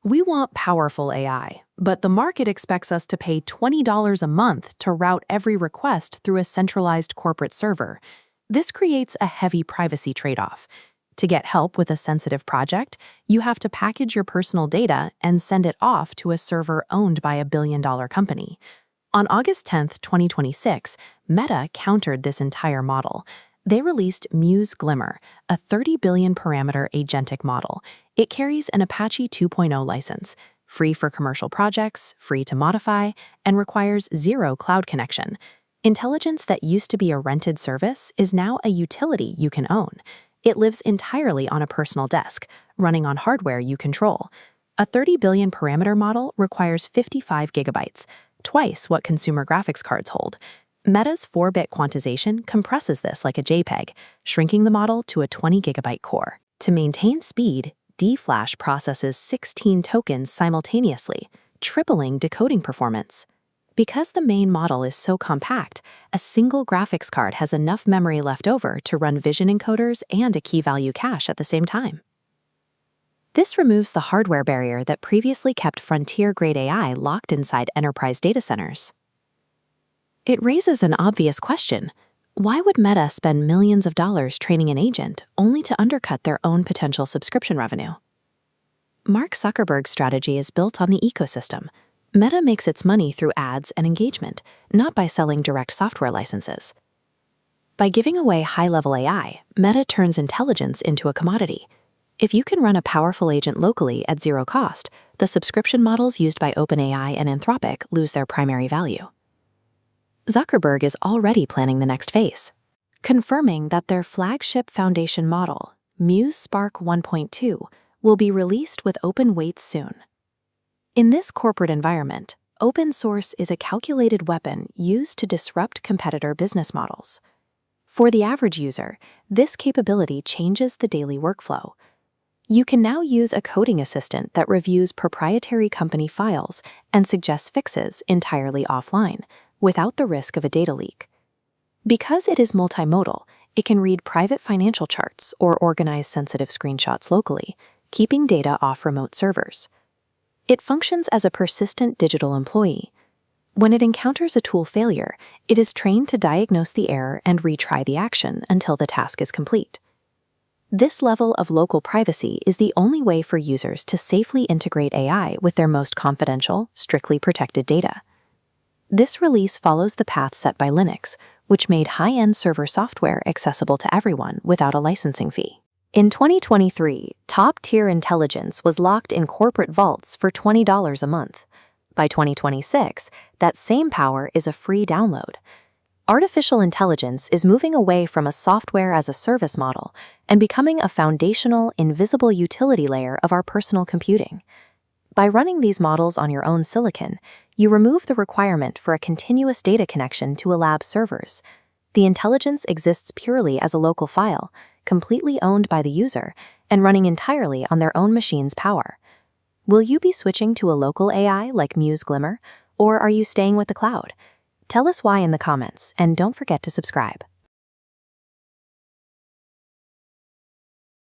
We want powerful AI, but the market expects us to pay $20 a month to route every request through a centralized corporate server. This creates a heavy privacy trade-off. To get help with a sensitive project, you have to package your personal data and send it off to a server owned by a billion-dollar company. On August 10, 2026, Meta countered this entire model. They released Muse Glimmer, a 30 billion parameter agentic model. It carries an Apache 2.0 license, free for commercial projects, free to modify, and requires zero cloud connection. Intelligence that used to be a rented service is now a utility you can own. It lives entirely on a personal desk, running on hardware you control. A 30 billion parameter model requires 55 gigabytes, twice what consumer graphics cards hold. Meta's 4-bit quantization compresses this like a JPEG, shrinking the model to a 20 gigabyte core. To maintain speed, D-Flash processes 16 tokens simultaneously, tripling decoding performance. Because the main model is so compact, a single graphics card has enough memory left over to run vision encoders and a key-value cache at the same time. This removes the hardware barrier that previously kept frontier-grade AI locked inside enterprise data centers. It raises an obvious question. Why would Meta spend millions of dollars training an agent only to undercut their own potential subscription revenue? Mark Zuckerberg's strategy is built on the ecosystem. Meta makes its money through ads and engagement, not by selling direct software licenses. By giving away high-level AI, Meta turns intelligence into a commodity. If you can run a powerful agent locally at zero cost, the subscription models used by OpenAI and Anthropic lose their primary value. Zuckerberg is already planning the next phase, confirming that their flagship foundation model, Muse Spark 1.2, will be released with open weights soon. In this corporate environment, open source is a calculated weapon used to disrupt competitor business models. For the average user, this capability changes the daily workflow. You can now use a coding assistant that reviews proprietary company files and suggests fixes entirely offline, without the risk of a data leak. Because it is multimodal, it can read private financial charts or organize sensitive screenshots locally, keeping data off remote servers. It functions as a persistent digital employee. When it encounters a tool failure, it is trained to diagnose the error and retry the action until the task is complete. This level of local privacy is the only way for users to safely integrate AI with their most confidential, strictly protected data. This release follows the path set by Linux, which made high-end server software accessible to everyone without a licensing fee. In 2023, top-tier intelligence was locked in corporate vaults for $20 a month. By 2026, that same power is a free download. Artificial intelligence is moving away from a software-as-a-service model and becoming a foundational, invisible utility layer of our personal computing. By running these models on your own silicon, you remove the requirement for a continuous data connection to a lab's servers. The intelligence exists purely as a local file, completely owned by the user, and running entirely on their own machine's power. Will you be switching to a local AI like Muse Glimmer, or are you staying with the cloud? Tell us why in the comments, and don't forget to subscribe.